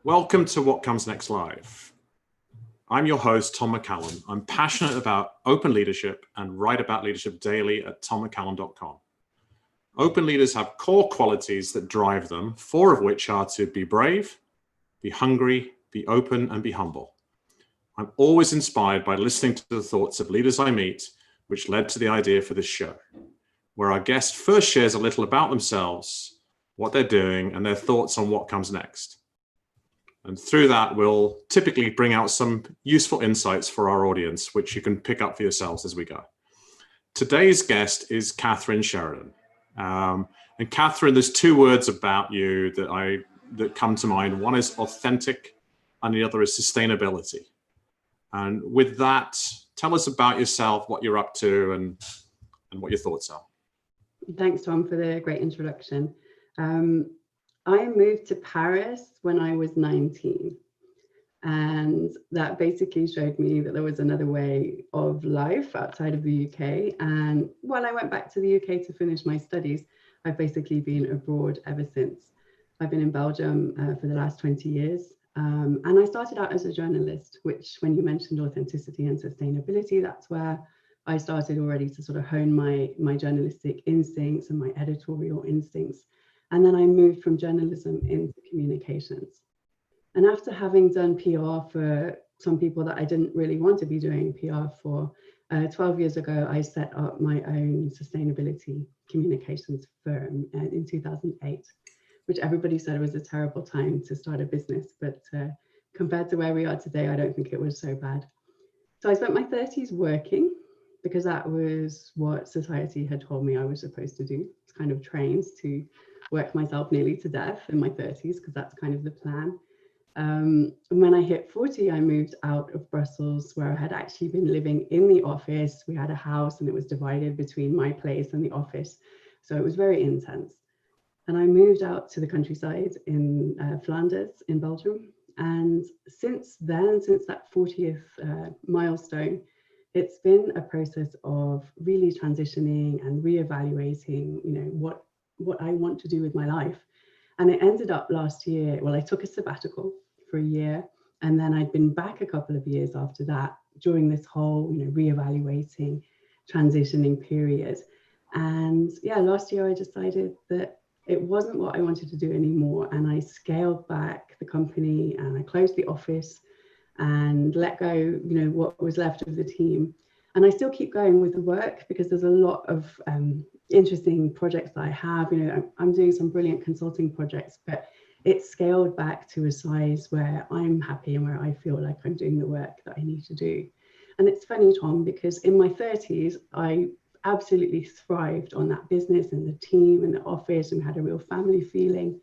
Welcome to What Comes Next Live. I'm your host, Tom McCallum. I'm passionate about open leadership and write about leadership daily at tommccallum.com. Open leaders have core qualities that drive them, 4 of which are to be brave, be hungry, be open, and be humble. I'm always inspired by listening to the thoughts of leaders I meet, which led to the idea for this show, where our guest first shares a little about themselves, what they're doing, and their thoughts on what comes next. And through that, we'll typically bring out some useful insights for our audience, which you can pick up for yourselves as we go. Today's guest is Kathryn Sheridan. And Kathryn, there's 2 words about you that come to mind. One is authentic, and the other is sustainability. And with that, tell us about yourself, what you're up to, and what your thoughts are. Thanks, Tom, for the great introduction. I moved to Paris when I was 19, and that basically showed me that there was another way of life outside of the UK. And while I went back to the UK to finish my studies, I've basically been abroad ever since. I've been in Belgium for the last 20 years. And I started out as a journalist, which when you mentioned authenticity and sustainability, that's where I started already to sort of hone my journalistic instincts and my editorial instincts. And then I moved from journalism into communications. And after having done PR for some people that I didn't really want to be doing PR for, 12 years ago, I set up my own sustainability communications firm in 2008, which everybody said was a terrible time to start a business. But compared to where we are today, I don't think it was so bad. So I spent my 30s working, because that was what society had told me I was supposed to do. It's kind of trained to work myself nearly to death in my 30s, because that's kind of the plan. And when I hit 40, I moved out of Brussels, where I had actually been living in the office. We had a house and it was divided between my place and the office. So it was very intense. And I moved out to the countryside in Flanders in Belgium. And since then, since that 40th milestone, it's been a process of really transitioning and reevaluating, what I want to do with my life. And it ended up last year, well, I took a sabbatical for a year, and then I'd been back a couple of years after that during this whole, reevaluating, transitioning period. And yeah, last year I decided that it wasn't what I wanted to do anymore. And I scaled back the company and I closed the office and let go, what was left of the team. And I still keep going with the work because there's a lot of interesting projects that I have. I'm doing some brilliant consulting projects, but it's scaled back to a size where I'm happy and where I feel like I'm doing the work that I need to do. And it's funny, Tom, because in my 30s, I absolutely thrived on that business and the team and the office and had a real family feeling.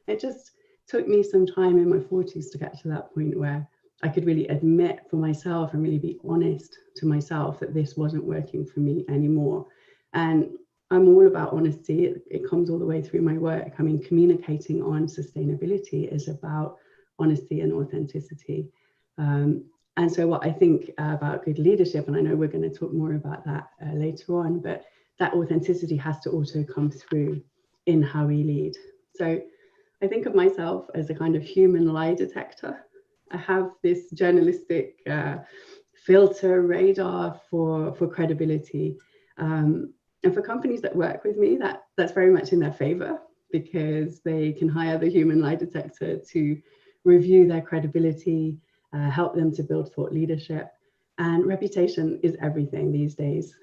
It just took me some time in my 40s to get to that point where I could really admit for myself and really be honest to myself that this wasn't working for me anymore. And I'm all about honesty. It comes all the way through my work. I mean, communicating on sustainability is about honesty and authenticity. And so what I think about good leadership, and I know we're going to talk more about that later on, but that authenticity has to also come through in how we lead. So I think of myself as a kind of human lie detector. I have this journalistic filter radar for credibility. And for companies that work with me, that's very much in their favor, because they can hire the human lie detector to review their credibility, help them to build thought leadership. And reputation is everything these days.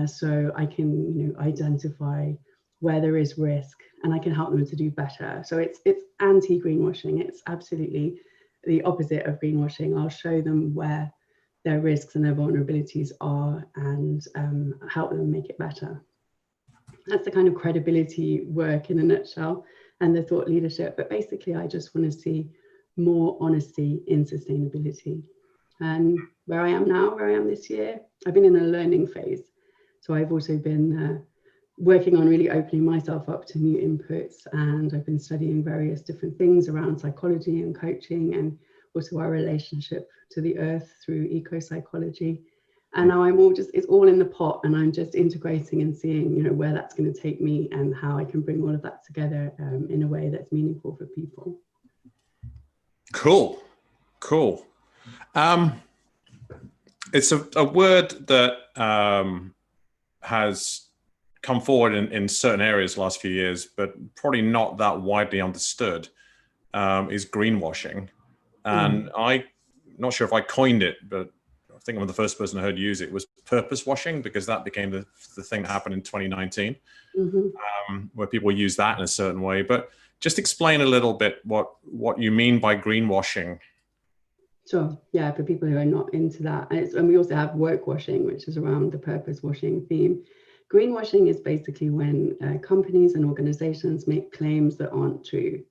So I can identify where there is risk and I can help them to do better. So it's anti-greenwashing. It's absolutely the opposite of greenwashing. I'll show them where their risks and their vulnerabilities are and help them make it better. That's the kind of credibility work in a nutshell and the thought leadership. But basically, I just want to see more honesty in sustainability. And where I am now, where I am this year, I've been in a learning phase. So I've also been working on really opening myself up to new inputs. And I've been studying various different things around psychology and coaching, and also our relationship to the earth through eco-psychology. And now it's all in the pot, and I'm just integrating and seeing, where that's going to take me and how I can bring all of that together in a way that's meaningful for people. Cool. Cool. It's a word that has come forward in certain areas the last few years, but probably not that widely understood, is greenwashing. And I'm not sure if I coined it, but I think I'm the first person I heard use it was purpose washing, because that became the thing that happened in 2019, where people use that in a certain way. But just explain a little bit what you mean by greenwashing. Sure. Yeah, for people who are not into that. And we also have work washing, which is around the purpose washing theme. Greenwashing is basically when companies and organizations make claims that aren't true.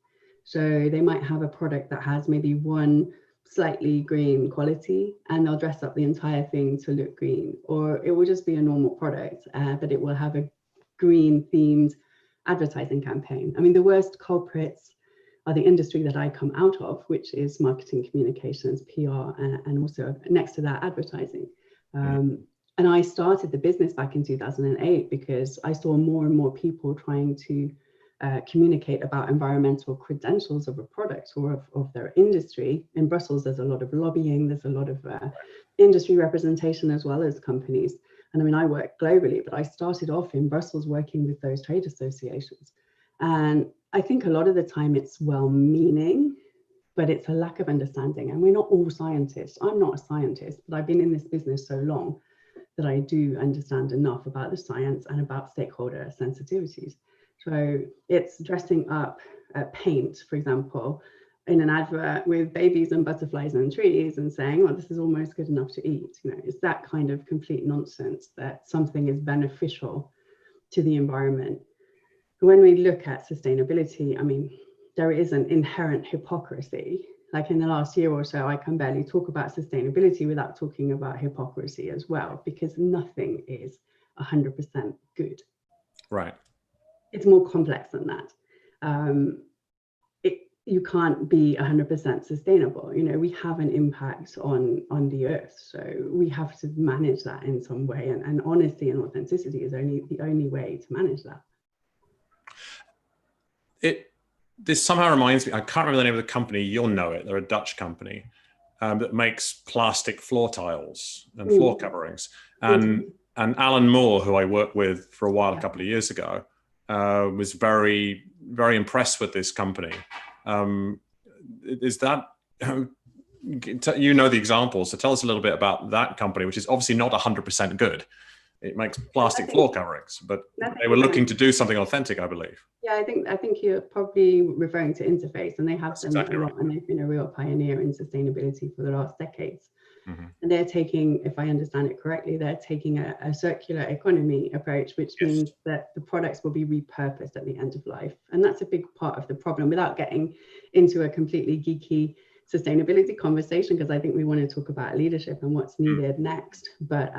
So they might have a product that has maybe one slightly green quality, and they'll dress up the entire thing to look green. Or it will just be a normal product, but it will have a green themed advertising campaign. I mean, the worst culprits are the industry that I come out of, which is marketing communications, PR, and also next to that, advertising. And I started the business back in 2008 because I saw more and more people trying to communicate about environmental credentials of a product or of their industry. In Brussels, there's a lot of lobbying, there's a lot of industry representation as well as companies. And I mean, I work globally, but I started off in Brussels working with those trade associations. And I think a lot of the time it's well-meaning, but it's a lack of understanding. And we're not all scientists. I'm not a scientist, but I've been in this business so long that I do understand enough about the science and about stakeholder sensitivities. So it's dressing up paint, for example, in an advert with babies and butterflies and trees and saying, well, this is almost good enough to eat. You know, it's that kind of complete nonsense that something is beneficial to the environment. When we look at sustainability, I mean, there is an inherent hypocrisy. Like in the last year or so, I can barely talk about sustainability without talking about hypocrisy as well, because nothing is 100% good. Right. It's more complex than that. You can't be 100% sustainable. You know, we have an impact on the earth, so we have to manage that in some way. And honesty and authenticity is the only way to manage that. This somehow reminds me, I can't remember the name of the company, you'll know it, they're a Dutch company that makes plastic floor tiles and floor coverings. And Alan Moore, who I worked with for a while, a couple of years ago, was very, very impressed with this company. Is that, you know the examples, so tell us a little bit about that company, which is obviously not 100% good. It makes plastic floor coverings, but they were looking to do something authentic, I believe. Yeah, I think you're probably referring to Interface, and they have done that a lot, and they've been a real pioneer in sustainability for the last decades. And they're taking, if I understand it correctly, they're taking a circular economy approach, which means that the products will be repurposed at the end of life. And that's a big part of the problem, without getting into a completely geeky sustainability conversation, because I think we want to talk about leadership and what's needed next. But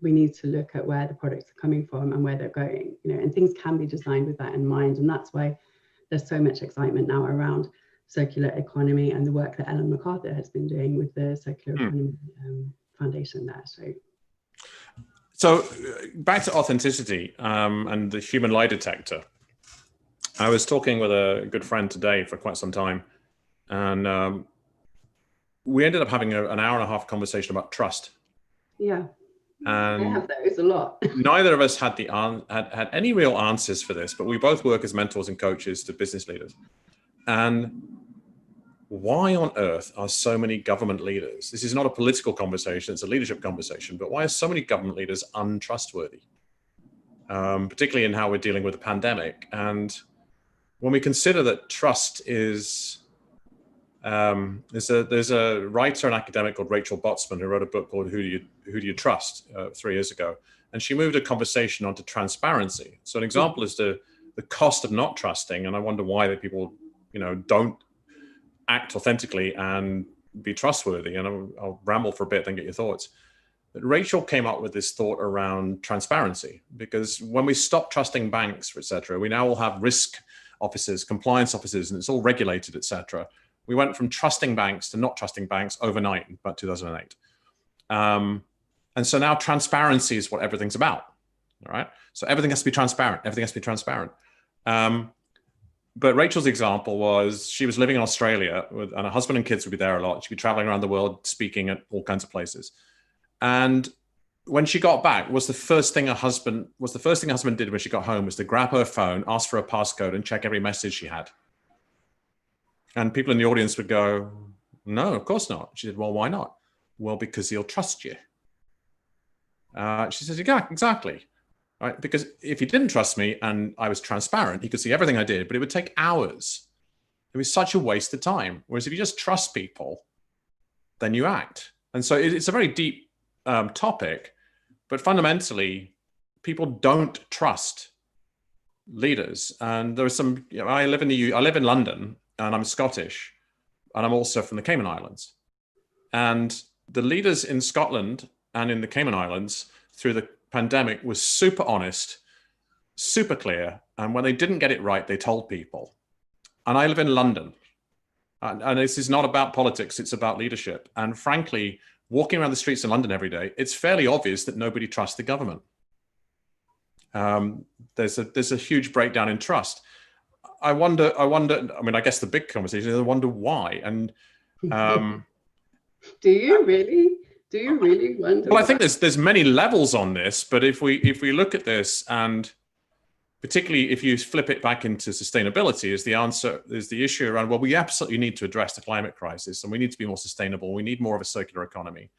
we need to look at where the products are coming from and where they're going, you know, and things can be designed with that in mind. And that's why there's so much excitement now around circular economy and the work that Ellen MacArthur has been doing with the Circular Economy Foundation there. So back to authenticity and the human lie detector. I was talking with a good friend today for quite some time, and we ended up having an hour and a half conversation about trust. Yeah. And I have those a lot. Neither of us had had any real answers for this, but we both work as mentors and coaches to business leaders. And why on earth are so many government leaders, this is not a political conversation, it's a leadership conversation, but why are so many government leaders untrustworthy, particularly in how we're dealing with the pandemic? And when we consider that trust is, there's a writer and academic called Rachel Botsman who wrote a book called Who Do You Trust 3 years ago, and she moved a conversation onto transparency. So an example is the cost of not trusting, and I wonder why that people, you know, don't act authentically and be trustworthy. And I'll ramble for a bit, then get your thoughts. But Rachel came up with this thought around transparency, because when we stop trusting banks, etc., we now all have risk officers, compliance officers, and it's all regulated, etc. We went from trusting banks to not trusting banks overnight in about 2008. And so now transparency is what everything's about. All right. So everything has to be transparent. Everything has to be transparent. But Rachel's example was she was living in Australia and her husband and kids would be there a lot. She'd be traveling around the world, speaking at all kinds of places. And when she got back, the first thing her husband did when she got home was to grab her phone, ask for a passcode, and check every message she had. And people in the audience would go, "No, of course not." She said, "Well, why not?" "Well, because he'll trust you." She says, "Yeah, exactly. Right? Because if he didn't trust me and I was transparent, he could see everything I did, but it would take hours. It was such a waste of time. Whereas if you just trust people, then you act." And so it's a very deep topic, but fundamentally, people don't trust leaders. And there are some. I live in London, and I'm Scottish, and I'm also from the Cayman Islands. And the leaders in Scotland and in the Cayman Islands through the pandemic was super honest, super clear. And when they didn't get it right, they told people. And I live in London. And this is not about politics, it's about leadership. And frankly, walking around the streets in London every day, it's fairly obvious that nobody trusts the government. There's a huge breakdown in trust. I wonder, I guess the big conversation is I wonder why. And do you really wonder? Well, I think there's many levels on this, but if we look at this, and particularly if you flip it back into sustainability, is the issue around, well, we absolutely need to address the climate crisis and we need to be more sustainable. We need more of a circular economy.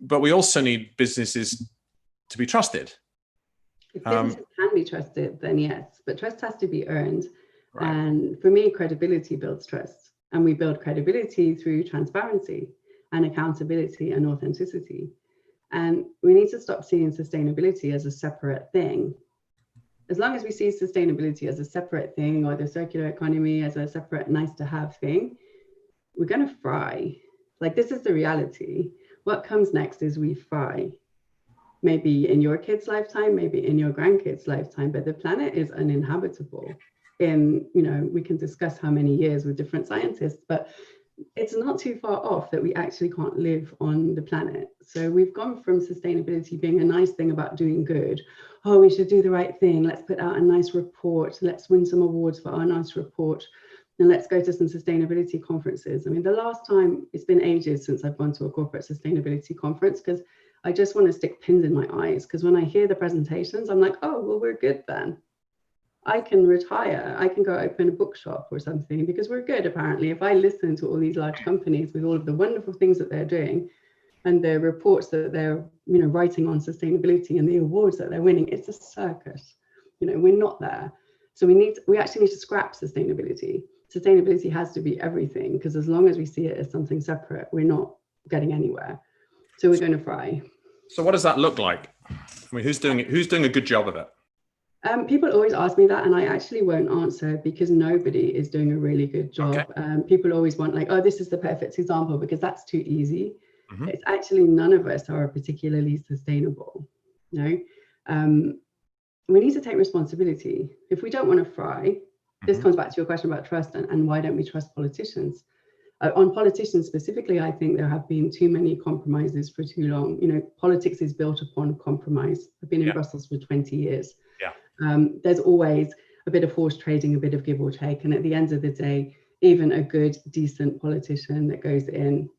But we also need businesses to be trusted. If businesses can be trusted, then yes, but trust has to be earned. Right. And for me, credibility builds trust. And we build credibility through transparency and accountability and authenticity. And we need to stop seeing sustainability as a separate thing. As long as we see sustainability as a separate thing, or the circular economy as a separate nice to have thing, we're going to fry. Like, this is the reality. What comes next is we fry. Maybe in your kid's lifetime, maybe in your grandkids' lifetime, but the planet is uninhabitable. We can discuss how many years with different scientists, but it's not too far off that we actually can't live on the planet. So we've gone from sustainability being a nice thing about doing good. Oh, we should do the right thing. Let's put out a nice report. Let's win some awards for our nice report. And let's go to some sustainability conferences. I mean, the last time, it's been ages since I've gone to a corporate sustainability conference, because I just want to stick pins in my eyes. Because when I hear the presentations, I'm like, oh, well, we're good then. I can retire. I can go open a bookshop or something, because we're good, apparently. If I listen to all these large companies with all of the wonderful things that they're doing and the reports that they're writing on sustainability and the awards that they're winning, it's a circus. We're not there. So we actually need to scrap sustainability. Sustainability has to be everything, because as long as we see it as something separate, we're not getting anywhere. So we're going to fry. So what does that look like? I mean, who's doing a good job of it? People always ask me that, and I actually won't answer, because nobody is doing a really good job. Okay. People always want, like, oh, this is the perfect example, because that's too easy. Mm-hmm. It's actually, none of us are particularly sustainable. We need to take responsibility. If we don't want to fry, this comes back to your question about trust and why don't we trust politicians? On politicians specifically, I think there have been too many compromises for too long. Politics is built upon compromise. I've been in Brussels for 20 years. There's always a bit of horse trading, a bit of give or take. And at the end of the day, even a good, decent politician that goes in,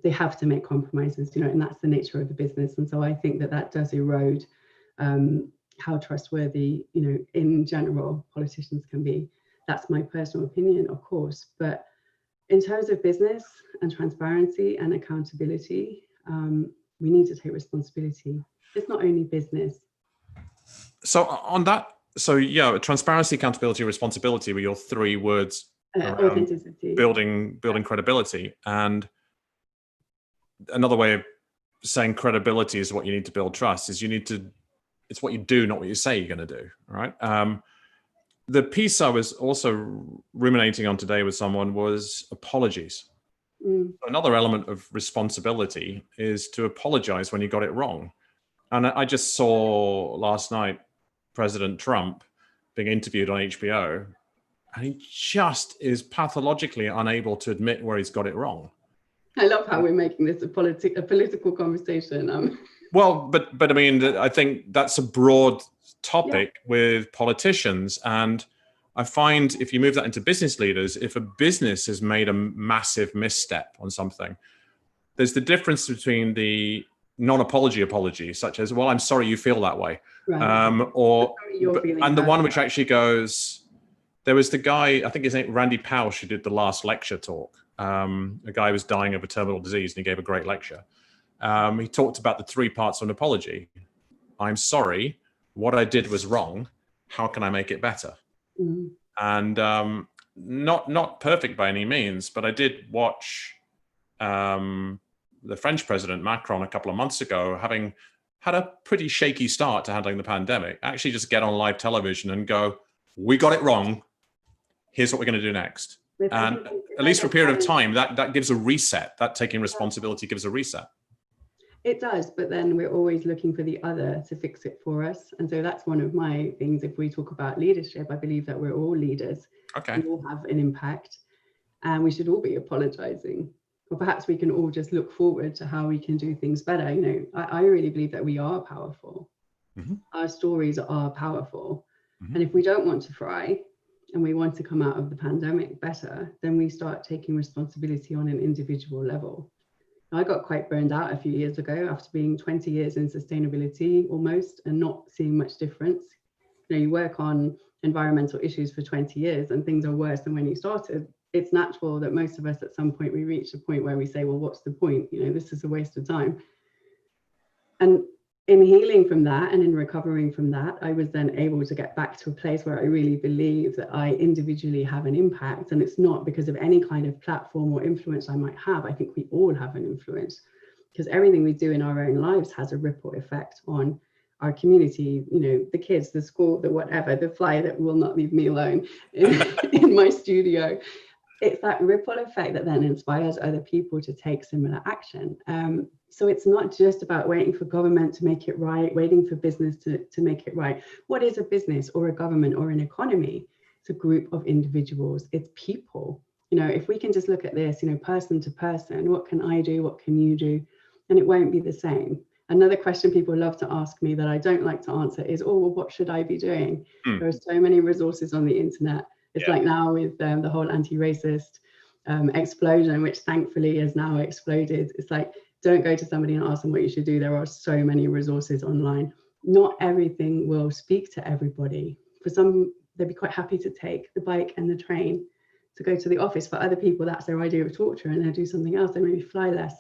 they have to make compromises, and that's the nature of the business. And so I think that does erode how trustworthy, in general, politicians can be. That's my personal opinion, of course. But in terms of business and transparency and accountability, we need to take responsibility. It's not only business. So on that, transparency, accountability, responsibility were your three words. Authenticity. Building credibility. And another way of saying credibility is what you need to build trust, is it's what you do, not what you say you're going to do, right? The piece I was also ruminating on today with someone was apologies. Another element of responsibility is to apologize when you got it wrong. And I just saw last night President Trump being interviewed on HBO, and he just is pathologically unable to admit where he's got it wrong. I love how we're making this a political conversation. Well, but I mean, I think that's a broad topic with politicians, and I find if you move that into business leaders, if a business has made a massive misstep on something, there's the difference between the non-apology apology, such as, well, I'm sorry you feel that way. Right. And the one which actually goes, there was the guy, I think his name, Randy Pausch, who did the last lecture talk. A guy was dying of a terminal disease and he gave a great lecture. He talked about the 3 parts of an apology. I'm sorry, what I did was wrong. How can I make it better? Mm-hmm. And not perfect by any means, but I did watch the French president, Macron, a couple of months ago, having had a pretty shaky start to handling the pandemic, actually just get on live television and go, we got it wrong. Here's what we're going to do next. And at least for a period of time, that gives a reset. That taking responsibility gives a reset. It does, but then we're always looking for the other to fix it for us. And so that's one of my things. If we talk about leadership, I believe that we're all leaders. Okay. We all have an impact and we should all be apologizing. Or perhaps we can all just look forward to how we can do things better. You know, I really believe that we are powerful. Mm-hmm. Our stories are powerful. Mm-hmm. And if we don't want to fry and we want to come out of the pandemic better, then we start taking responsibility on an individual level. I got quite burned out a few years ago after being 20 years in sustainability almost and not seeing much difference. You know, you work on environmental issues for 20 years and things are worse than when you started. It's natural that most of us at some point we reach a point where we say, well, what's the point? You know, this is a waste of time. And in healing from that and in recovering from that, I was then able to get back to a place where I really believe that I individually have an impact. And it's not because of any kind of platform or influence I might have. I think we all have an influence because everything we do in our own lives has a ripple effect on our community, you know, the kids, the school, the whatever, the fly that will not leave me alone in my studio. It's that ripple effect that then inspires other people to take similar action. So it's not just about waiting for government to make it right, waiting for business to make it right. What is a business or a government or an economy? It's a group of individuals, it's people. You know, if we can just look at this, you know, person to person, what can I do? What can you do? And it won't be the same. Another question people love to ask me that I don't like to answer is, oh, well, what should I be doing? There are so many resources on the internet. It's like now with the whole anti-racist explosion, which thankfully has now exploded. It's like, don't go to somebody and ask them what you should do. There are so many resources online. Not everything will speak to everybody. For some, they'd be quite happy to take the bike and the train to go to the office. For other people, that's their idea of torture and they'll do something else. They maybe fly less.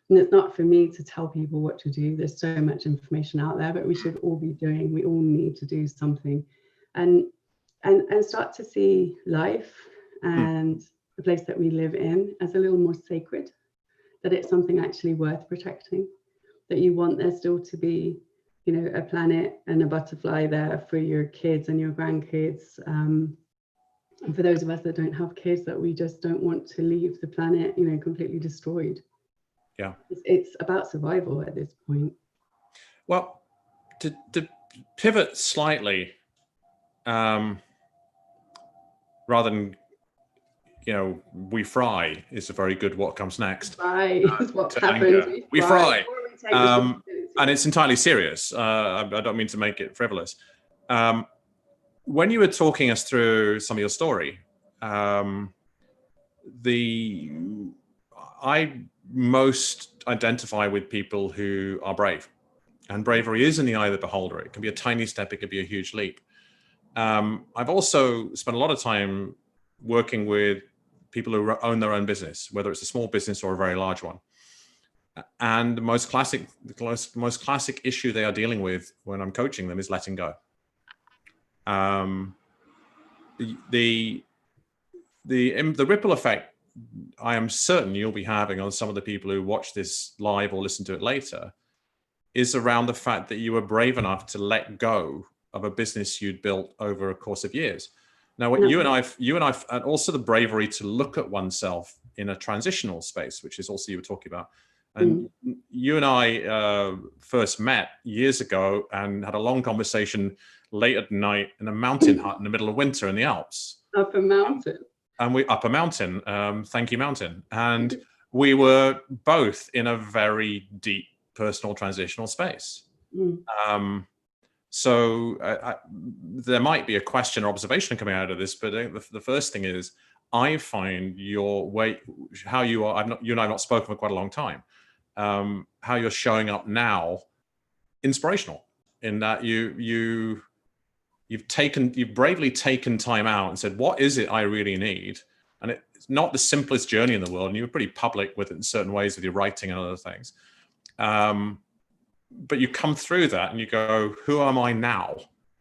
And it's not for me to tell people what to do. There's so much information out there, but we should all be doing, we all need to do something and start to see life and the place that we live in as a little more sacred, that it's something actually worth protecting, that you want there still to be, you know, a planet and a butterfly there for your kids and your grandkids. And for those of us that don't have kids, that we just don't want to leave the planet, you know, completely destroyed. Yeah. It's about survival at this point. Well, to pivot slightly, rather than, you know, we fry is a very good what comes next. Fry is what happens. We fry. And it's entirely serious. I don't mean to make it frivolous. When you were talking us through some of your story, I most identify with people who are brave. And bravery is in the eye of the beholder. It can be a tiny step, it could be a huge leap. I've also spent a lot of time working with people who own their own business, whether it's a small business or a very large one. And the most classic issue they are dealing with when I'm coaching them is letting go. The ripple effect I am certain you'll be having on some of the people who watch this live or listen to it later is around the fact that you were brave enough to let go of a business you'd built over a course of years. Now, what you and I, and also the bravery to look at oneself in a transitional space, which is also you were talking about. And you and I first met years ago and had a long conversation late at night in a mountain hut in the middle of winter in the Alps. Up a mountain. Up a mountain, thank you, mountain. And we were both in a very deep personal transitional space. So there might be a question or observation coming out of this, but the first thing is, I find your way, how you are, you and I have not spoken for quite a long time, how you're showing up now, inspirational, in that you've bravely taken time out and said, what is it I really need? And it's not the simplest journey in the world, and you were pretty public with it in certain ways with your writing and other things. But you come through that and you go, who am I now?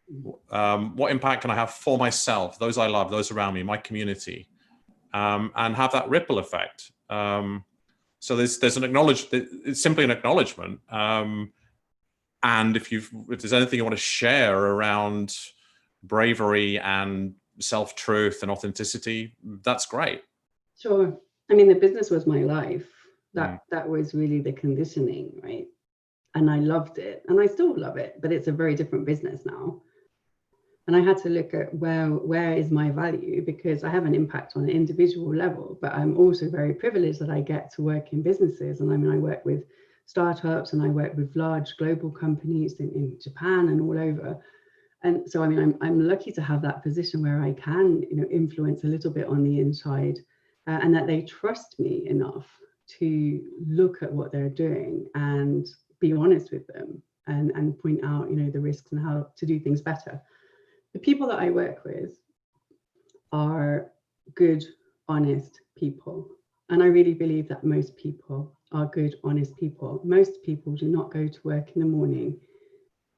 What impact can I have for myself, those I love, those around me, my community, and have that ripple effect. So there's an it's simply an acknowledgement. And if there's anything you want to share around bravery and self-truth and authenticity, that's great. Sure. I mean, the business was my life. That was really the conditioning, right? And I loved it, and I still love it, but it's a very different business now. And I had to look at where is my value, because I have an impact on an individual level, but I'm also very privileged that I get to work in businesses. And I mean, I work with startups and I work with large global companies in Japan and all over. And so, I mean, I'm lucky to have that position where I can, influence a little bit on the inside, and that they trust me enough to look at what they're doing and be honest with them and point out, the risks and how to do things better. The people that I work with are good, honest people. And I really believe that most people are good, honest people. Most people do not go to work in the morning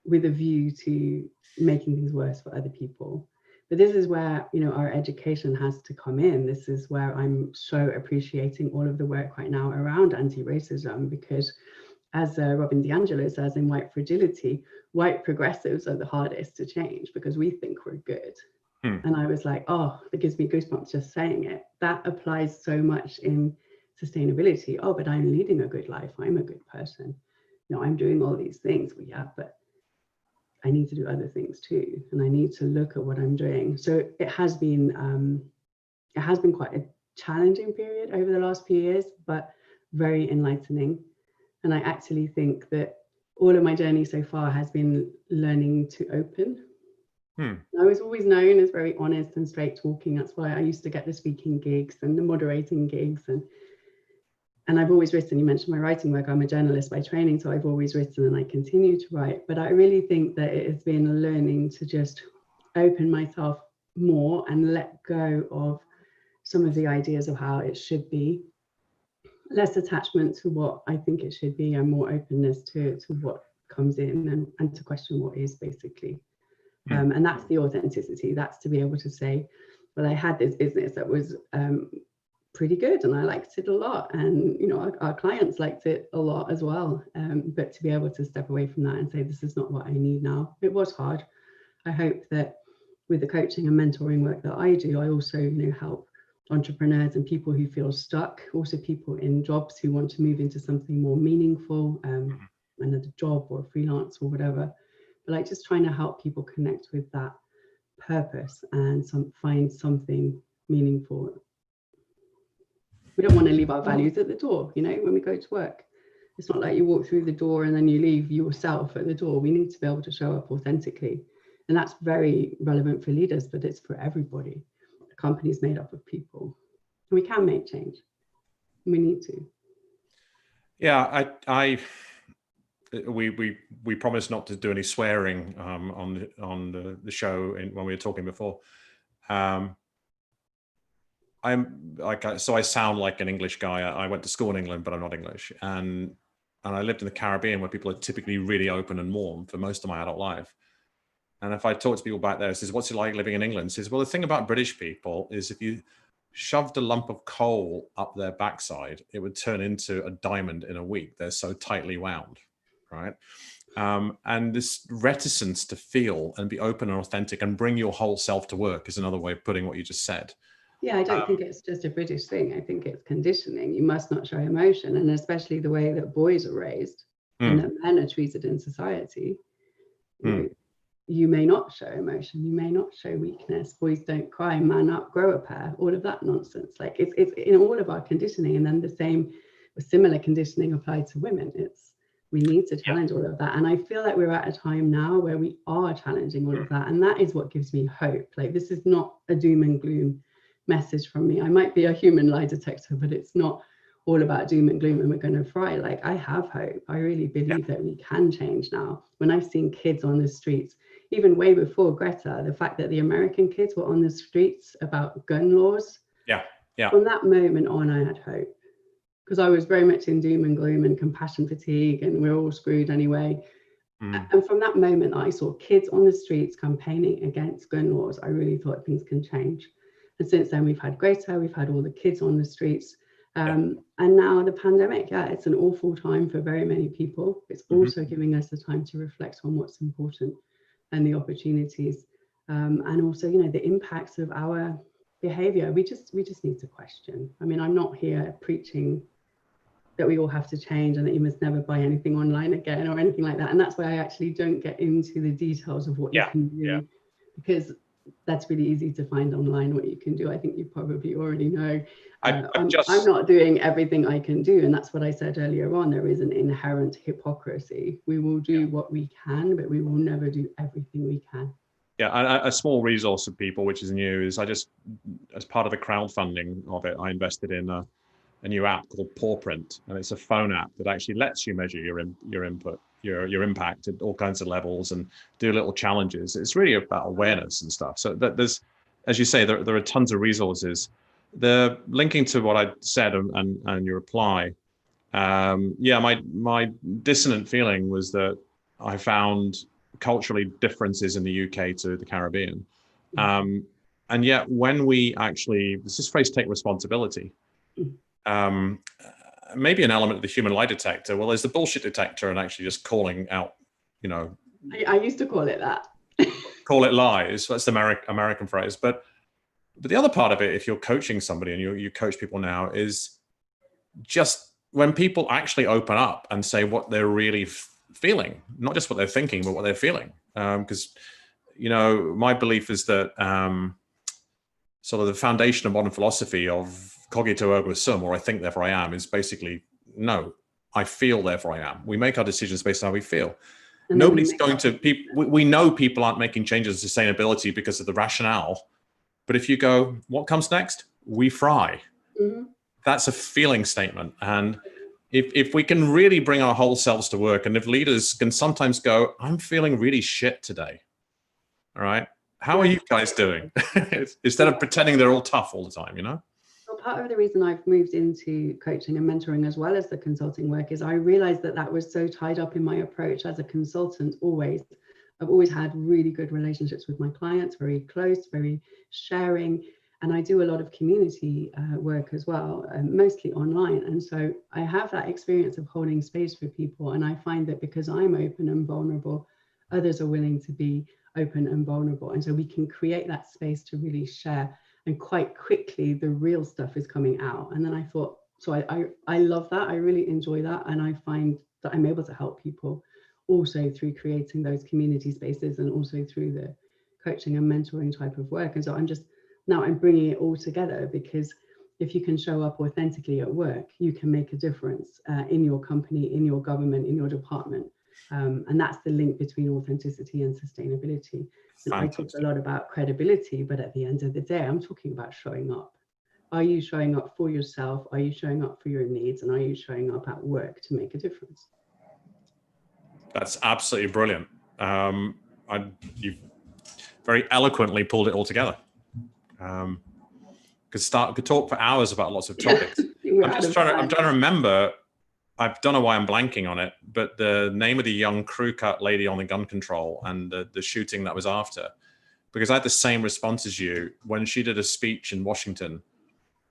with a view to making things worse for other people. But this is where, our education has to come in. This is where I'm so appreciating all of the work right now around anti-racism, because as Robin DiAngelo says in White Fragility, white progressives are the hardest to change because we think we're good. And I was like, oh, it gives me goosebumps just saying it. That applies so much in sustainability. Oh, but I'm leading a good life. I'm a good person. I'm doing all these things. Well, yeah, but I need to do other things too. And I need to look at what I'm doing. So it has been quite a challenging period over the last few years, but very enlightening. And I actually think that all of my journey so far has been learning to open. I was always known as very honest and straight talking. That's why I used to get the speaking gigs and the moderating gigs. And I've always written. You mentioned my writing work. I'm a journalist by training, so I've always written and I continue to write. But I really think that it has been learning to just open myself more and let go of some of the ideas of how it should be. Less attachment to what I think it should be, and more openness to what comes in and to question what is, basically. And that's the authenticity. That's to be able to say, well, I had this business that was pretty good and I liked it a lot, and our clients liked it a lot as well, but to be able to step away from that and say, this is not what I need now. It was hard. I hope that with the coaching and mentoring work that I do, I also help entrepreneurs and people who feel stuck, also people in jobs who want to move into something more meaningful, another job or freelance or whatever. But like just trying to help people connect with that purpose and find something meaningful. We don't want to leave our values at the door, when we go to work. It's not like you walk through the door and then you leave yourself at the door. We need to be able to show up authentically. And that's very relevant for leaders, but it's for everybody. The company is made up of people. We can make change. We need to. Yeah, we promised not to do any swearing on the show when we were talking before. So I sound like an English guy. I went to school in England, but I'm not English, and I lived in the Caribbean, where people are typically really open and warm for most of my adult life. And if I talk to people back there, it says, what's it like living in England? It says, well, the thing about British people is if you shoved a lump of coal up their backside, it would turn into a diamond in a week. They're so tightly wound, right? And this reticence to feel and be open and authentic and bring your whole self to work is another way of putting what you just said. Yeah, I don't think it's just a British thing. I think it's conditioning. You must not show emotion, and especially the way that boys are raised and that men are treated in society. You may not show emotion. You may not show weakness. Boys don't cry, man up, grow a pair, all of that nonsense. Like it's in all of our conditioning. And then the same or similar conditioning applied to women. It's We need to challenge all of that. And I feel like we're at a time now where we are challenging all of that. And that is what gives me hope. Like, this is not a doom and gloom message from me. I might be a human lie detector, but it's not all about doom and gloom and we're going to fry. Like, I have hope. I really believe that we can change now. When I've seen kids on the streets, even way before Greta, the fact that the American kids were on the streets about gun laws. From that moment on, I had hope. Because I was very much in doom and gloom and compassion fatigue and we're all screwed anyway. And from that moment I saw kids on the streets campaigning against gun laws, I really thought things can change. And since then we've had Greta, we've had all the kids on the streets. And now the pandemic, it's an awful time for very many people. It's also giving us the time to reflect on what's important and the opportunities. And also, you know, the impacts of our behavior. We just need to question. I mean, I'm not here preaching that we all have to change and that you must never buy anything online again or anything like that. And that's why I actually don't get into the details of what you can do, because that's really easy to find online what you can do. I think you probably already know. I'm not doing everything I can do. And that's what I said earlier on. There is an inherent hypocrisy. We will do what we can, but we will never do everything we can. Yeah, a small resource for people, which is new, is as part of the crowdfunding of it, I invested in a new app called PawPrint, and it's a phone app that actually lets you measure your input, your impact at all kinds of levels, and do little challenges. It's really about awareness and stuff. So that there's, as you say, there are tons of resources. The linking to what I said and your reply, my dissonant feeling was that I found culturally differences in the UK to the Caribbean, and yet when we actually, there's this phrase, take responsibility. Maybe an element of the human lie detector. Well, there's the bullshit detector and actually just calling out, you know. I used to call it that. Call it lies. That's the American phrase. But the other part of it, if you're coaching somebody and you coach people now, is just when people actually open up and say what they're really feeling, not just what they're thinking, but what they're feeling. Because, you know, my belief is that sort of the foundation of modern philosophy of cogito ergo sum, or I think therefore I am, is basically, no, I feel therefore I am. We make our decisions based on how we feel. And nobody's going to, we know people aren't making changes in sustainability because of the rationale. But if you go, what comes next? We fry. That's a feeling statement. And if we can really bring our whole selves to work, and if leaders can sometimes go, I'm feeling really shit today. All right. How are you guys doing? Instead of pretending they're all tough all the time, you know? Well, part of the reason I've moved into coaching and mentoring as well as the consulting work is I realized that was so tied up in my approach as a consultant always. I've always had really good relationships with my clients, very close, very sharing. And I do a lot of community work as well, mostly online. And so I have that experience of holding space for people. And I find that because I'm open and vulnerable, others are willing to be open and vulnerable. And so we can create that space to really share. And quite quickly, the real stuff is coming out. And then I thought, so I love that. I really enjoy that. And I find that I'm able to help people also through creating those community spaces and also through the coaching and mentoring type of work. And so I'm bringing it all together, because if you can show up authentically at work, you can make a difference in your company, in your government, in your department. And that's the link between authenticity and sustainability. And I talk a lot about credibility, but at the end of the day, I'm talking about showing up. Are you showing up for yourself? Are you showing up for your needs? And are you showing up at work to make a difference? That's absolutely brilliant. You've very eloquently pulled it all together. Could talk for hours about lots of topics. I'm trying to remember. I don't know why I'm blanking on it, but the name of the young crew cut lady on the gun control and the shooting that was after, because I had the same response as you when she did a speech in Washington,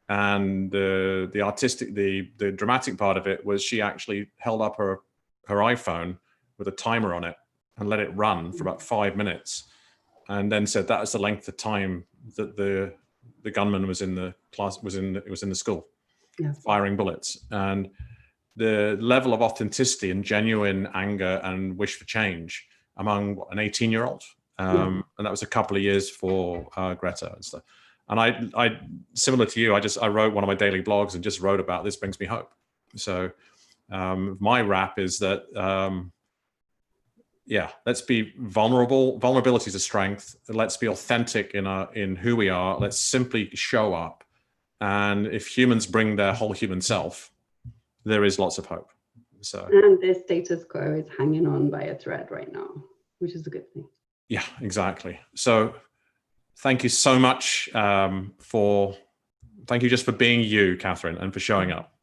and the dramatic part of it was she actually held up her iPhone with a timer on it and let it run for about 5 minutes, and then said that was the length of time that the gunman was in the class, was in the school, firing bullets. And the level of authenticity and genuine anger and wish for change among an 18-year-old. And that was a couple of years for Greta and stuff. And I similar to you, I wrote one of my daily blogs and just wrote about this brings me hope. So My wrap is that, yeah, let's be vulnerable. Vulnerability is a strength. Let's be authentic in who we are. Let's simply show up. And if humans bring their whole human self, there is lots of hope. So, and the status quo is hanging on by a thread right now, which is a good thing. Yeah, exactly. So thank you so much thank you just for being you, Kathryn, and for showing up.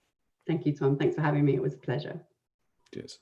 Thank you, Tom. Thanks for having me. It was a pleasure. Cheers.